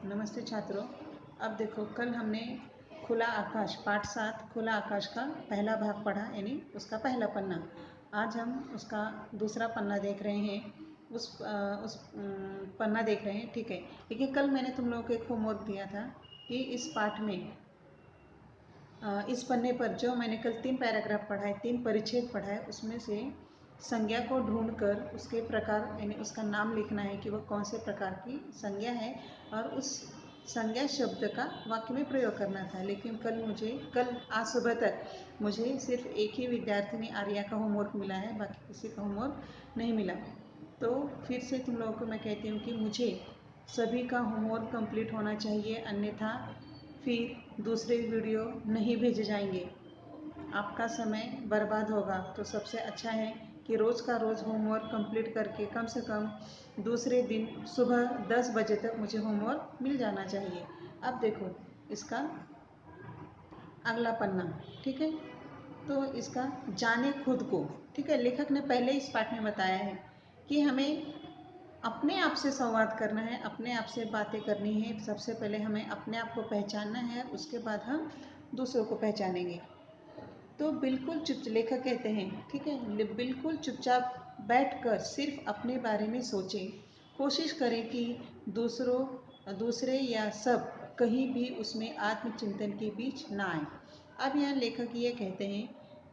नमस्ते छात्रों। अब देखो, कल हमने खुला आकाश पाठ 7 खुला आकाश का पहला भाग पढ़ा, यानी उसका पहला पन्ना। आज हम उसका दूसरा पन्ना देख रहे हैं, उस पन्ना देख रहे हैं, ठीक है। लेकिन कल मैंने तुम लोगों को एक होमवर्क दिया था कि इस पाठ में इस पन्ने पर जो मैंने कल 3 पैराग्राफ पढ़ाए, 3 परिच्छेद पढ़ाए, उसमें से संज्ञा को ढूंढकर उसके प्रकार यानी उसका नाम लिखना है कि वह कौन से प्रकार की संज्ञा है और उस संज्ञा शब्द का वाक्य में प्रयोग करना था। लेकिन कल आज सुबह तक मुझे सिर्फ एक ही विद्यार्थिनी आर्या का होमवर्क मिला है, बाकी किसी का होमवर्क नहीं मिला। तो फिर से तुम लोगों को मैं कहती हूँ कि मुझे सभी का होमवर्क कंप्लीट होना चाहिए, अन्यथा फिर दूसरे वीडियो नहीं भेजे जाएंगे, आपका समय बर्बाद होगा। तो सबसे अच्छा है कि रोज़ का रोज़ होमवर्क कंप्लीट करके कम से कम दूसरे दिन सुबह 10 बजे तक मुझे होमवर्क मिल जाना चाहिए। अब देखो इसका अगला पन्ना, ठीक है। तो इसका जाने खुद को, ठीक है। लेखक ने पहले इस पाठ में बताया है कि हमें अपने आप से संवाद करना है, अपने आप से बातें करनी है। सबसे पहले हमें अपने आप को पहचानना है, उसके बाद हम दूसरों को पहचानेंगे। तो बिल्कुल लेखक कहते हैं, ठीक है, बिल्कुल चुपचाप बैठकर सिर्फ अपने बारे में सोचें। कोशिश करें कि दूसरे या सब कहीं भी उसमें आत्मचिंतन के बीच ना आए। अब यहाँ लेखक ये कहते हैं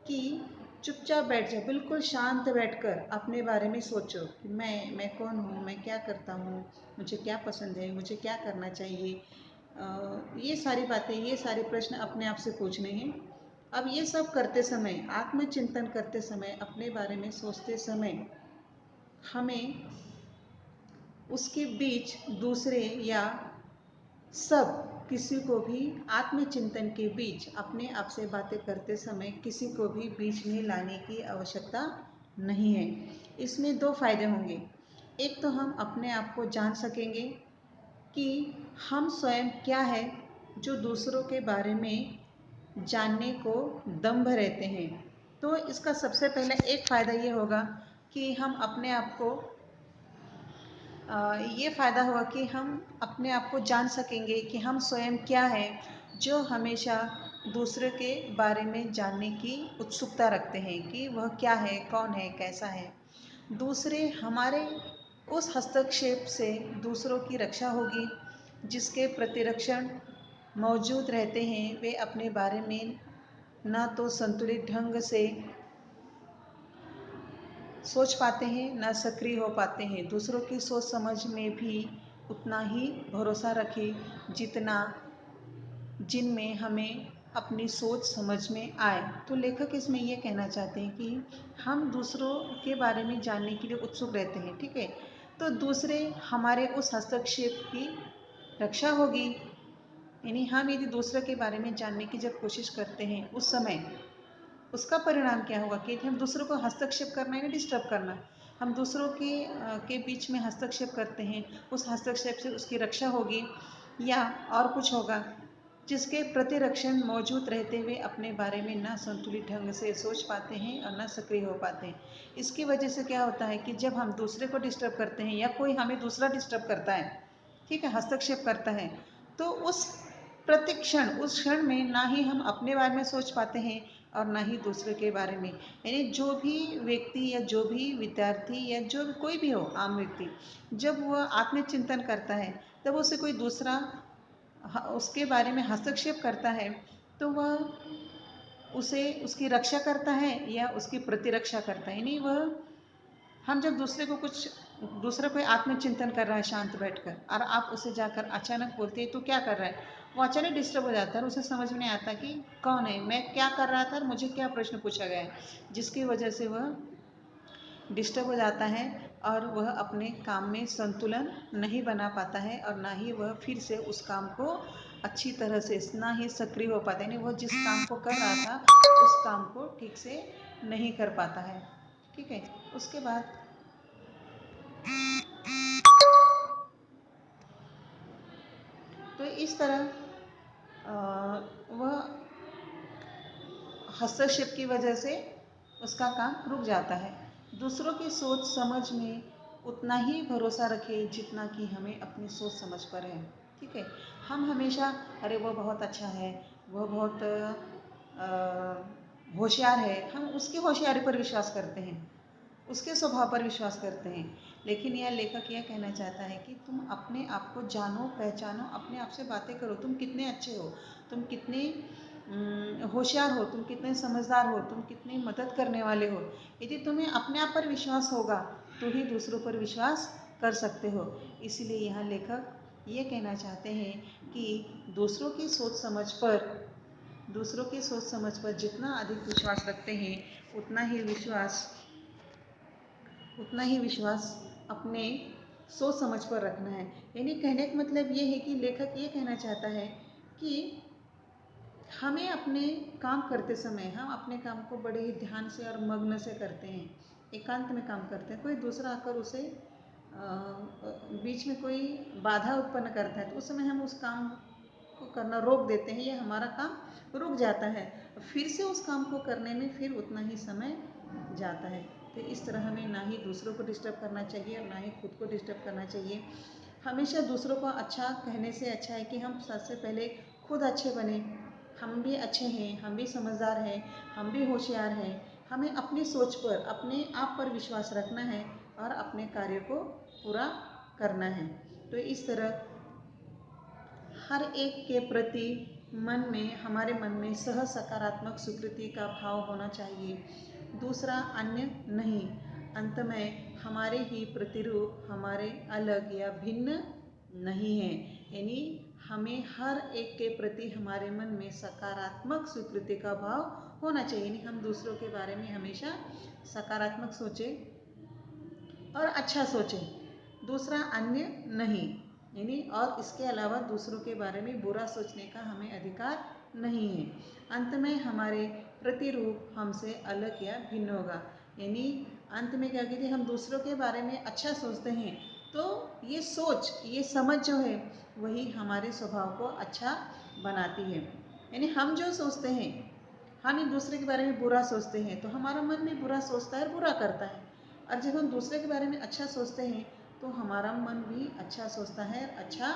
कि चुपचाप बैठ जाओ, बिल्कुल शांत बैठकर अपने बारे में सोचो कि मैं कौन हूँ, मैं क्या करता हूँ, मुझे क्या पसंद है, मुझे क्या करना चाहिए। ये सारी बातें, ये सारे प्रश्न अपने आप से पूछने हैं। अब ये सब करते समय, आत्मचिंतन करते समय, अपने बारे में सोचते समय हमें उसके बीच दूसरे या सब किसी को भी आत्मचिंतन के बीच अपने आप से बातें करते समय किसी को भी बीच में लाने की आवश्यकता नहीं है। इसमें 2 फायदे होंगे। एक तो हम अपने आप को जान सकेंगे कि हम स्वयं क्या है, जो दूसरों के बारे में जानने को दम्भ रहते हैं। तो इसका सबसे पहले एक फ़ायदा ये होगा कि हम अपने आप को ये फ़ायदा हुआ कि हम अपने आप को जान सकेंगे कि हम स्वयं क्या है, जो हमेशा दूसरे के बारे में जानने की उत्सुकता रखते हैं कि वह क्या है, कौन है, कैसा है। दूसरे हमारे उस हस्तक्षेप से दूसरों की रक्षा होगी, जिसके प्रतिरक्षण मौजूद रहते हैं। वे अपने बारे में ना तो संतुलित ढंग से सोच पाते हैं, ना सक्रिय हो पाते हैं। दूसरों की सोच समझ में भी उतना ही भरोसा रखें जिनमें हमें अपनी सोच समझ में आए। तो लेखक इसमें ये कहना चाहते हैं कि हम दूसरों के बारे में जानने के लिए उत्सुक रहते हैं, ठीक है। तो दूसरे हमारे उस हस्तक्षेप की रक्षा होगी, यानी हम यदि दूसरे के बारे में जानने की जब कोशिश करते हैं, उस समय उसका परिणाम क्या होगा कि हम दूसरों को हस्तक्षेप करना है, डिस्टर्ब करना। हम दूसरों के बीच में हस्तक्षेप करते हैं, उस हस्तक्षेप से उसकी रक्षा होगी या और कुछ होगा, जिसके प्रतिरक्षण मौजूद रहते हुए अपने बारे में ना संतुलित ढंग से सोच पाते हैं और ना सक्रिय हो पाते हैं। इसकी वजह से क्या होता है कि जब हम दूसरे को डिस्टर्ब करते हैं या कोई हमें दूसरा डिस्टर्ब करता है, ठीक है, हस्तक्षेप करता है, तो उस प्रतिक्षण उस क्षण में ना ही हम अपने बारे में सोच पाते हैं और ना ही दूसरे के बारे में। यानी जो भी व्यक्ति या जो भी विद्यार्थी या जो भी कोई भी हो, आम व्यक्ति, जब वह आत्मचिंतन करता है, तब उसे कोई दूसरा उसके बारे में हस्तक्षेप करता है, तो वह उसे उसकी रक्षा करता है या उसकी प्रतिरक्षा करता है। यानी वह हम जब दूसरे कोई आत्मचिंतन कर रहा है शांत बैठकर, और आप उसे जाकर अचानक बोलते हैं तो क्या कर रहा है, वो अचानक डिस्टर्ब हो जाता है और उसे समझ में नहीं आता कि कौन है, मैं क्या कर रहा था और मुझे क्या प्रश्न पूछा गया है, जिसकी वजह से वह डिस्टर्ब हो जाता है और वह अपने काम में संतुलन नहीं बना पाता है और ना ही वह फिर से उस काम को अच्छी तरह से, ना ही सक्रिय हो पाता है। यानी वह जिस काम को कर रहा था उस काम को ठीक से नहीं कर पाता है, ठीक है। उसके बाद तो इस तरह वह हस्तक्षेप की वजह से उसका काम रुक जाता है। दूसरों की सोच समझ में उतना ही भरोसा रखें जितना कि हमें अपनी सोच समझ पर है। ठीक है। हम हमेशा अरे वो बहुत अच्छा है, वो बहुत होशियार है, हम उसकी होशियारी पर विश्वास करते हैं, उसके स्वभाव पर विश्वास करते हैं। लेकिन यह लेखक यह कहना चाहता है कि तुम अपने आप को जानो, पहचानो, अपने आप से बातें करो, तुम कितने अच्छे हो, तुम कितने होशियार हो, तुम कितने समझदार हो, तुम कितने मदद करने वाले हो। यदि तुम्हें अपने आप पर विश्वास होगा तो ही दूसरों पर विश्वास कर सकते हो। इसलिए यहाँ लेखक ये कहना चाहते हैं कि दूसरों की सोच समझ पर दूसरों की सोच समझ पर जितना अधिक विश्वास रखते हैं उतना ही विश्वास अपने सोच समझ पर रखना है। यानी कहने का मतलब ये है कि लेखक ये कहना चाहता है कि हमें अपने काम करते समय हम अपने काम को बड़े ही ध्यान से और मग्न से करते हैं, एकांत में काम करते हैं। कोई दूसरा आकर उसे बीच में कोई बाधा उत्पन्न करता है तो उस समय हम उस काम को करना रोक देते हैं, या हमारा काम रुक जाता है, फिर से उस काम को करने में फिर उतना ही समय जाता है। तो इस तरह हमें ना ही दूसरों को डिस्टर्ब करना चाहिए और ना ही खुद को डिस्टर्ब करना चाहिए। हमेशा दूसरों को अच्छा कहने से अच्छा है कि हम सबसे पहले खुद अच्छे बने। हम भी अच्छे हैं, हम भी समझदार हैं, हम भी होशियार हैं। हमें अपनी सोच पर, अपने आप पर विश्वास रखना है और अपने कार्य को पूरा करना है। तो इस तरह हर एक के प्रति हमारे मन में सह सकारात्मक स्वीकृति का भाव होना चाहिए, दूसरा अन्य नहीं। अंत में हमारे ही प्रतिरूप हमारे अलग या भिन्न नहीं है। यानी हमें हर एक के प्रति हमारे मन में सकारात्मक स्वीकृति का भाव होना चाहिए। यानी हम दूसरों के बारे में हमेशा सकारात्मक सोचें और अच्छा सोचें, दूसरा अन्य नहीं। यानी और इसके अलावा दूसरों के बारे में बुरा सोचने का हमें अधिकार नहीं है। अंत में हमारे प्रतिरूप हमसे अलग या भिन्न होगा। यानी अंत में क्या कहते हैं, हम दूसरों के बारे में अच्छा सोचते हैं तो ये सोच, ये समझ जो है वही हमारे स्वभाव को अच्छा बनाती है। यानी हम जो सोचते हैं, हम एक दूसरे के बारे में बुरा सोचते हैं तो हमारा मन भी बुरा सोचता है और बुरा करता है। और जब हम दूसरे के बारे में अच्छा सोचते हैं तो हमारा मन भी अच्छा सोचता है, अच्छा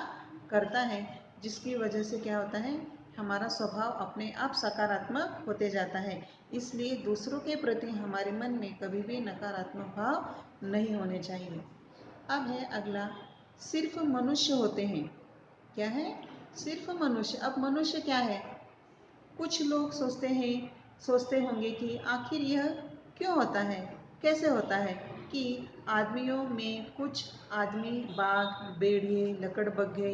करता है, जिसकी वजह से क्या होता है, हमारा स्वभाव अपने आप सकारात्मक होते जाता है। इसलिए दूसरों के प्रति हमारे मन में कभी भी नकारात्मक भाव नहीं होने चाहिए। अब है अगला, सिर्फ मनुष्य होते हैं। क्या है? सिर्फ मनुष्य। अब मनुष्य क्या है? कुछ लोग सोचते होंगे कि आखिर यह क्यों होता है, कैसे होता है कि आदमियों में कुछ आदमी बाघ, भेड़िए, लकड़बग्घे,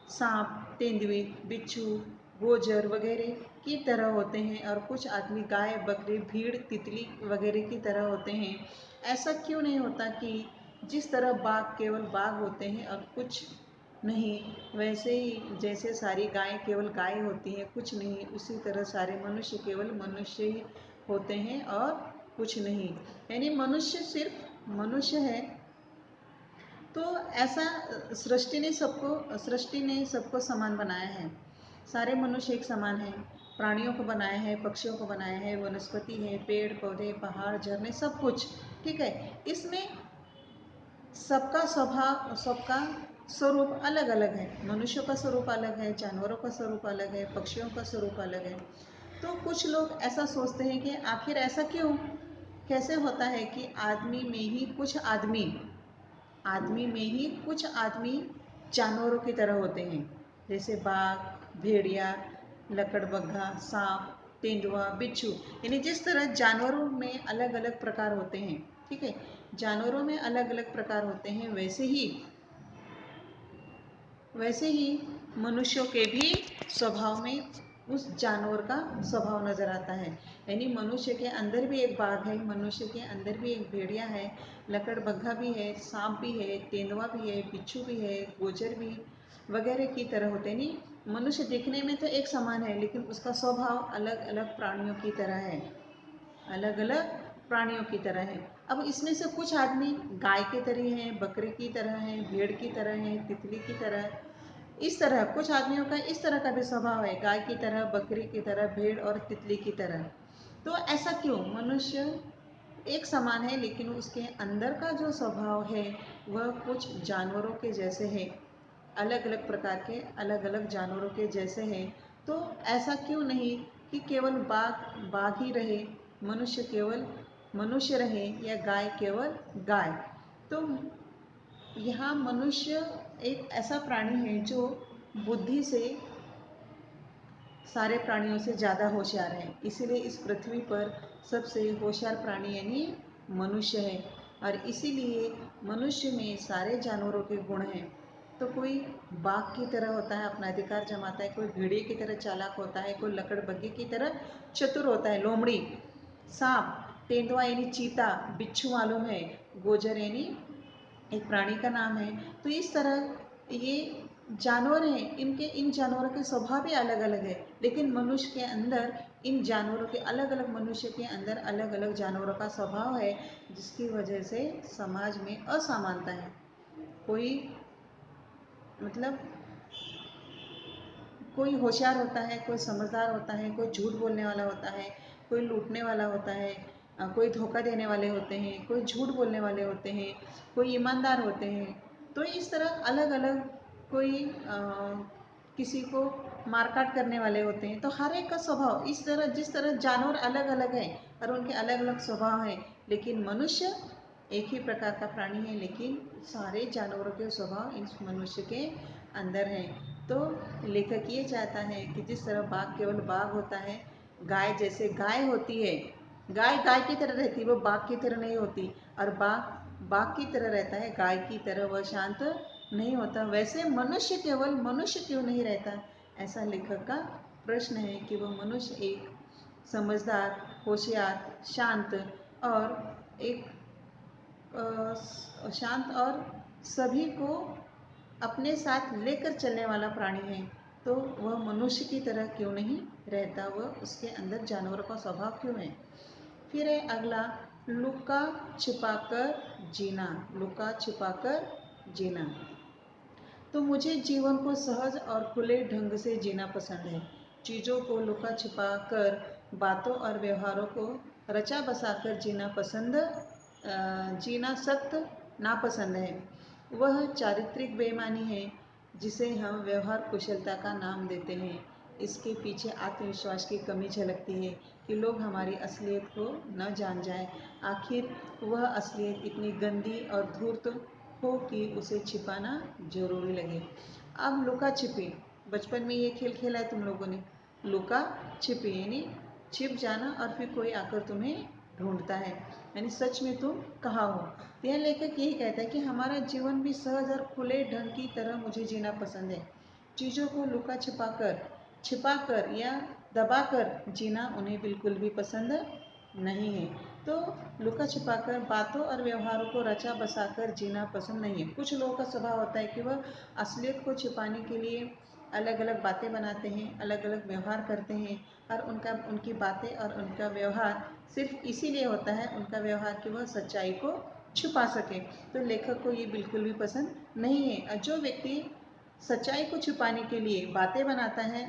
सांप, तेंदुए, बिच्छू, गोजर वगैरह की तरह होते हैं और कुछ आदमी गाय, बकरी, भीड़, तितली वगैरह की तरह होते हैं। ऐसा क्यों नहीं होता कि जिस तरह बाघ केवल बाघ होते हैं और कुछ नहीं, वैसे ही जैसे सारी गायें केवल गाय होती हैं, कुछ नहीं, उसी तरह सारे मनुष्य केवल मनुष्य ही होते हैं और कुछ नहीं। यानी मनुष्य सिर्फ मनुष्य है। तो ऐसा सृष्टि ने सबको समान बनाया है। सारे मनुष्य एक समान हैं। प्राणियों को बनाया है, पक्षियों को बनाया है, वनस्पति है, पेड़ पौधे, पहाड़, झरने, सब कुछ ठीक है। इसमें सबका स्वभाव, सबका स्वरूप अलग अलग है। मनुष्यों का स्वरूप अलग है, जानवरों का स्वरूप अलग है, पक्षियों का स्वरूप अलग है। तो कुछ लोग ऐसा सोचते हैं कि आखिर ऐसा क्यों, कैसे होता है कि आदमी में ही कुछ आदमी जानवरों की तरह होते हैं, जैसे बाघ, भेड़िया, लकड़बग्घा, सांप, तेंदुआ, बिच्छू। यानी जिस तरह जानवरों में अलग अलग प्रकार होते हैं, ठीक है, जानवरों में अलग अलग प्रकार होते हैं, वैसे ही मनुष्यों के भी स्वभाव में उस जानवर का स्वभाव नजर आता है। यानी मनुष्य के अंदर भी एक बाघ है, मनुष्य के अंदर भी एक भेड़िया है, लकड़बग्घा भी है, सांप भी है, तेंदुआ भी है, बिच्छू भी है, गोजर भी वगैरह की तरह होते हैं। नहीं, मनुष्य दिखने में तो एक समान है लेकिन उसका स्वभाव अलग अलग प्राणियों की तरह है, अलग अलग प्राणियों की तरह है। अब इसमें से कुछ आदमी गाय की तरह हैं, बकरे की तरह हैं, भेड़ की तरह हैं, तितली की तरह, इस तरह कुछ आदमियों का इस तरह का भी स्वभाव है, गाय की तरह, बकरी की तरह, भेड़ और तितली की तरह। तो ऐसा क्यों? मनुष्य एक समान है लेकिन उसके अंदर का जो स्वभाव है वह कुछ जानवरों के जैसे है, अलग अलग प्रकार के अलग अलग जानवरों के जैसे हैं, तो ऐसा क्यों नहीं कि केवल बाघ बाघ ही रहे, मनुष्य केवल मनुष्य रहे, या गाय केवल गाय। तो यहाँ मनुष्य एक ऐसा प्राणी है जो बुद्धि से सारे प्राणियों से ज़्यादा होशियार है, इसीलिए इस पृथ्वी पर सबसे होशियार प्राणी यानी मनुष्य है। और इसीलिए मनुष्य में सारे जानवरों के गुण हैं। तो कोई बाघ की तरह होता है, अपना अधिकार जमाता है, कोई भेड़िए की तरह चालाक होता है, कोई लकड़बग्घे की तरह चतुर होता है, लोमड़ी, सांप, तेंदुआ यानी चीता, बिच्छू मालूम है, गोजर यानी एक प्राणी का नाम है। तो इस तरह ये जानवर हैं, इनके इन जानवरों के स्वभाव भी अलग अलग है, लेकिन मनुष्य के अंदर इन जानवरों के अलग अलग मनुष्य के अंदर अलग अलग जानवरों का स्वभाव है, जिसकी वजह से समाज में असमानता है। कोई मतलब कोई होशियार होता है, कोई समझदार होता है, कोई झूठ बोलने वाला होता है, कोई लूटने वाला होता है, कोई धोखा देने वाले होते हैं, कोई झूठ बोलने वाले होते हैं, कोई ईमानदार होते हैं। तो इस तरह अलग अलग कोई किसी को मारकाट करने वाले होते हैं। तो हर एक का स्वभाव इस तरह, जिस तरह जानवर अलग अलग हैं और उनके अलग अलग स्वभाव हैं, लेकिन मनुष्य एक ही प्रकार का प्राणी है, लेकिन सारे जानवरों के स्वभाव इस मनुष्य के अंदर हैं। तो लेखक ये चाहता है कि जिस तरह बाघ केवल बाघ होता है, गाय जैसे गाय होती है, गाय गाय की तरह रहती है, वो बाघ की तरह नहीं होती, और बाघ बाघ की तरह रहता है, गाय की तरह वह शांत नहीं होता। वैसे मनुष्य केवल मनुष्य क्यों नहीं रहता, ऐसा लेखक का प्रश्न है कि वह मनुष्य एक समझदार, होशियार, शांत और एक शांत और सभी को अपने साथ लेकर चलने वाला प्राणी है। तो वह मनुष्य की तरह क्यों नहीं रहता, वह उसके अंदर जानवरों का स्वभाव क्यों है। फिर है अगला, लुका छिपाकर जीना। लुका छिपाकर जीना। तो मुझे जीवन को सहज और खुले ढंग से जीना पसंद है। चीज़ों को लुका छिपा कर, बातों और व्यवहारों को रचा बसा कर जीना सख्त नापसंद है। वह चारित्रिक बेईमानी है जिसे हम व्यवहार कुशलता का नाम देते हैं। इसके पीछे आत्मविश्वास की कमी झलकती है कि लोग हमारी असलियत को न जान जाएं। आखिर वह असलियत इतनी गंदी और धूर्त हो कि उसे छिपाना जरूरी लगे। अब लुका छिपी, बचपन में ये खेल खेला है तुम लोगों ने, लुका छिपी यानी छिप जाना और फिर कोई आकर तुम्हें ढूंढता है, यानी सच में तुम कहाँ हो। तो यह लेखक यही कहता है कि हमारा जीवन भी सहज और खुले ढंग की तरह मुझे जीना पसंद है। चीज़ों को लुका छिपाकर या दबाकर जीना उन्हें बिल्कुल भी पसंद नहीं है। तो लुका छिपाकर बातों और व्यवहारों को रचा बसाकर जीना पसंद नहीं है। कुछ लोगों का स्वभाव होता है कि वह असलियत को छिपाने के लिए अलग अलग बातें बनाते हैं, अलग अलग व्यवहार करते हैं, और उनकी बातें और उनका व्यवहार सिर्फ इसीलिए होता है, उनका व्यवहार, कि वह सच्चाई को छुपा सके। तो लेखक को ये बिल्कुल भी पसंद नहीं है। और जो व्यक्ति सच्चाई को छुपाने के लिए बातें बनाता है,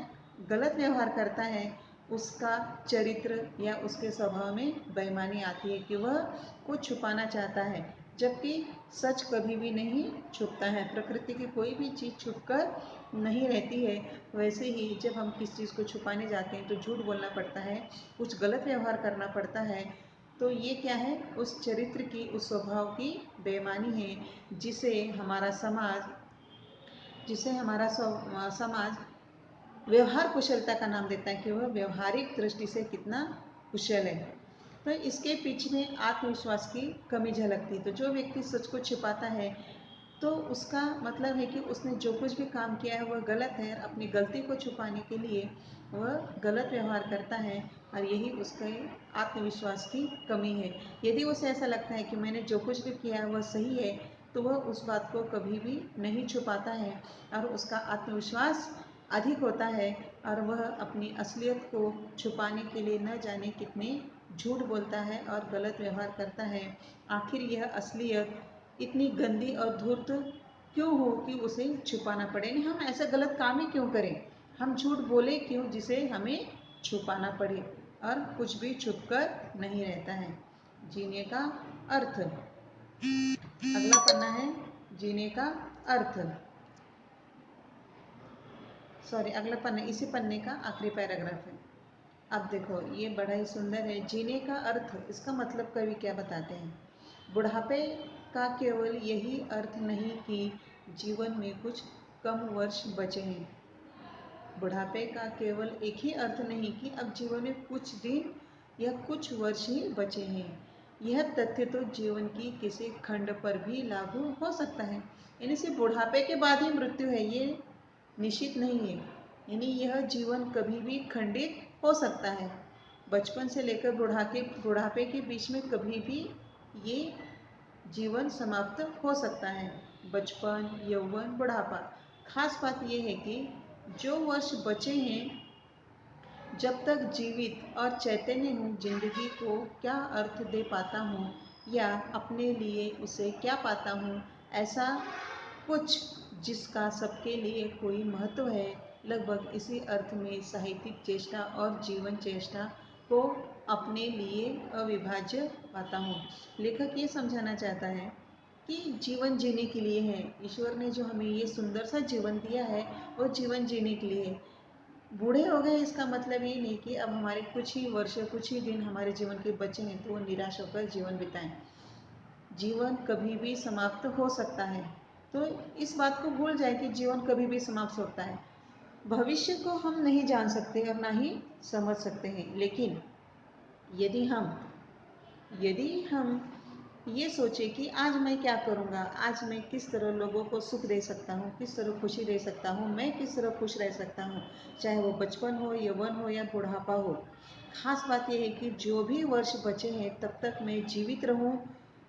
गलत व्यवहार करता है, उसका चरित्र या उसके स्वभाव में बेईमानी आती है कि वह कुछ छुपाना चाहता है, जबकि सच कभी भी नहीं छुपता है। प्रकृति की कोई भी चीज़ छुपकर नहीं रहती है। वैसे ही जब हम किसी चीज़ को छुपाने जाते हैं तो झूठ बोलना पड़ता है, कुछ गलत व्यवहार करना पड़ता है। तो ये क्या है, उस चरित्र की, उस स्वभाव की बेईमानी है, जिसे हमारा समाज व्यवहार कुशलता का नाम देता है, कि वह व्यवहारिक दृष्टि से कितना कुशल है। तो इसके पीछे में आत्मविश्वास की कमी झलकती है। तो जो व्यक्ति सच को छिपाता है, तो उसका मतलब है कि उसने जो कुछ भी काम किया है वह गलत है, और अपनी गलती को छुपाने के लिए वह गलत व्यवहार करता है, और यही उसके आत्मविश्वास की कमी है। यदि उसे ऐसा लगता है कि मैंने जो कुछ भी किया है वह सही है, तो वह उस बात को कभी भी नहीं छुपाता है, और उसका आत्मविश्वास अधिक होता है, और वह अपनी असलियत को छुपाने के लिए न जाने कितने झूठ बोलता है और गलत व्यवहार करता है। आखिर यह असलियत इतनी गंदी और धूर्त क्यों हो कि उसे छुपाना पड़े, यानी हम ऐसा गलत काम ही क्यों करें, हम झूठ बोले क्यों जिसे हमें छुपाना पड़े, और कुछ भी छुप कर नहीं रहता है। जीने का अर्थ। अगला पन्ना है जीने का अर्थ। सॉरी अगला पन्ना, इसी पन्ने का आखिरी पैराग्राफ है। अब देखो ये बड़ा ही सुंदर है। जीने का अर्थ, इसका मतलब कवि क्या बताते हैं। बुढ़ापे का केवल यही अर्थ नहीं कि जीवन में कुछ कम वर्ष बचे हैं। बुढ़ापे का केवल एक ही अर्थ नहीं कि अब जीवन में कुछ दिन या कुछ वर्ष ही बचे हैं। यह तथ्य तो जीवन की किसी खंड पर भी लागू हो सकता है। यानी सिर्फ बुढ़ापे के बाद ही मृत्यु है ये निश्चित नहीं है। यानी यह जीवन कभी भी खंडित हो सकता है। बचपन से लेकर बुढ़ापे के बीच में कभी भी ये जीवन समाप्त हो सकता है। बचपन, यौवन, बुढ़ापा। खास बात यह है कि जो वर्ष बचे हैं, जब तक जीवित और चैतन्य हूँ, जिंदगी को क्या अर्थ दे पाता हूँ या अपने लिए उसे क्या पाता हूँ, ऐसा कुछ जिसका सबके लिए कोई महत्व है। लगभग इसी अर्थ में साहित्यिक चेष्टा और जीवन चेष्टा को अपने लिए अविभाज्य पाता हूँ। लेखक ये समझाना चाहता है कि जीवन जीने के लिए है। ईश्वर ने जो हमें ये सुंदर सा जीवन दिया है वो जीवन जीने के लिए है। बूढ़े हो गए इसका मतलब ये नहीं कि अब हमारे कुछ ही वर्ष, कुछ ही दिन हमारे जीवन के बचे हैं तो वो निराश होकर जीवन बिताएं। जीवन कभी भी समाप्त हो सकता है, तो इस बात को भूल जाए कि जीवन कभी भी समाप्त होता है। भविष्य को हम नहीं जान सकते और ना ही समझ सकते हैं, लेकिन यदि हम ये सोचे कि आज मैं क्या करूँगा, आज मैं किस तरह लोगों को सुख दे सकता हूँ, किस तरह खुशी दे सकता हूँ, मैं किस तरह खुश रह सकता हूँ, चाहे वो बचपन हो, यौवन हो या बुढ़ापा हो। खास बात यह है कि जो भी वर्ष बचे हैं तब तक मैं जीवित रहूँ,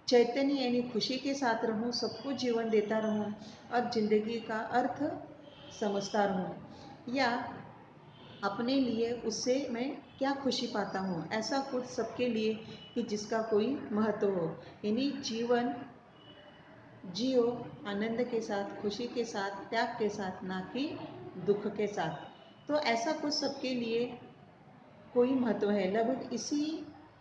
चैतन्य यानी खुशी के साथ रहूँ, सबको जीवन देता रहूँ और जिंदगी का अर्थ समझता रहूँ, या अपने लिए उससे मैं क्या खुशी पाता हूँ, ऐसा कुछ सबके लिए कि जिसका कोई महत्व हो। यानी जीवन जियो आनंद के साथ, खुशी के साथ, त्याग के साथ, ना कि दुख के साथ। तो ऐसा कुछ सबके लिए कोई महत्व है। लगभग इसी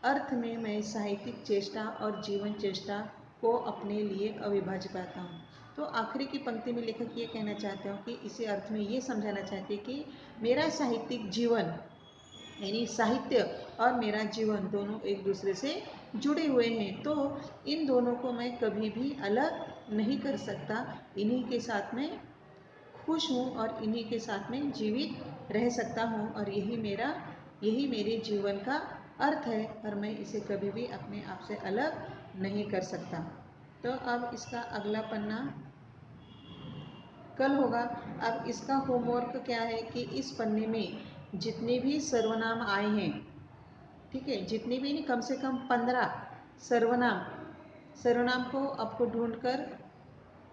अर्थ में मैं साहित्यिक चेष्टा और जीवन चेष्टा को अपने लिए अविभाज्य पाता हूँ। तो आखिरी की पंक्ति में लेखक ये कहना चाहते हो कि इसी अर्थ में ये समझाना चाहते हैं कि मेरा साहित्यिक जीवन यानी साहित्य और मेरा जीवन दोनों एक दूसरे से जुड़े हुए हैं, तो इन दोनों को मैं कभी भी अलग नहीं कर सकता। इन्हीं के साथ में खुश हूँ और इन्हीं के साथ में जीवित रह सकता हूँ, और यही मेरे जीवन का अर्थ है, और मैं इसे कभी भी अपने आप से अलग नहीं कर सकता। तो अब इसका अगला पन्ना कल होगा। अब इसका होमवर्क क्या है कि इस पन्ने में जितने भी सर्वनाम आए हैं, ठीक है, जितने भी नहीं, कम से कम 15 सर्वनाम को आपको ढूंढकर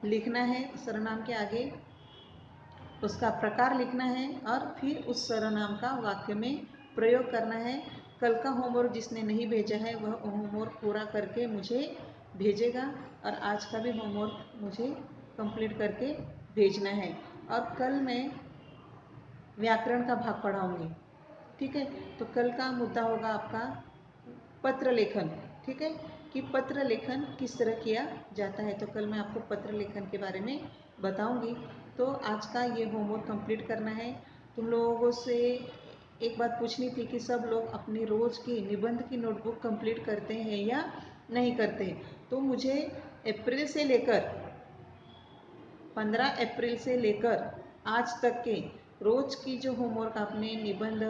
लिखना है। सर्वनाम के आगे उसका प्रकार लिखना है और फिर उस सर्वनाम का वाक्य में प्रयोग करना है। कल का होमवर्क जिसने नहीं भेजा है वह होमवर्क पूरा करके मुझे भेजेगा, और आज का भी होमवर्क मुझे कंप्लीट करके भेजना है। और कल मैं व्याकरण का भाग पढ़ाऊंगी, ठीक है। तो कल का मुद्दा होगा आपका पत्र लेखन, ठीक है, कि पत्र लेखन किस तरह किया जाता है। तो कल मैं आपको पत्र लेखन के बारे में बताऊंगी। तो आज का ये होमवर्क कंप्लीट करना है। तुम लोगों से एक बात पूछनी थी कि सब लोग अपनी रोज़ की निबंध की नोटबुक कंप्लीट करते हैं या नहीं करते। तो मुझे 15 अप्रैल से लेकर आज तक के रोज़ की जो होमवर्क आपने निबंध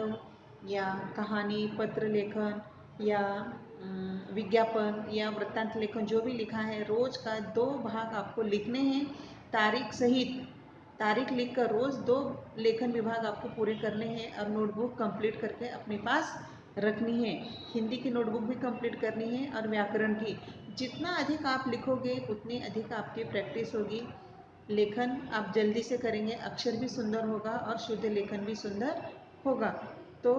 या कहानी, पत्र लेखन या विज्ञापन या वृत्तांत लेखन जो भी लिखा है, रोज़ का 2 भाग आपको लिखने हैं तारीख सहित। तारीख लिखकर रोज़ 2 लेखन विभाग आपको पूरे करने हैं और नोटबुक कंप्लीट करके अपने पास रखनी है। हिंदी की नोटबुक भी कंप्लीट करनी है और व्याकरण की। जितना अधिक आप लिखोगे उतनी अधिक आपकी प्रैक्टिस होगी। लेखन आप जल्दी से करेंगे, अक्षर भी सुंदर होगा और शुद्ध लेखन भी सुंदर होगा। तो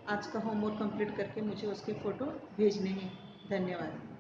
आज का होमवर्क कंप्लीट करके मुझे उसके फ़ोटो भेजने हैं। धन्यवाद।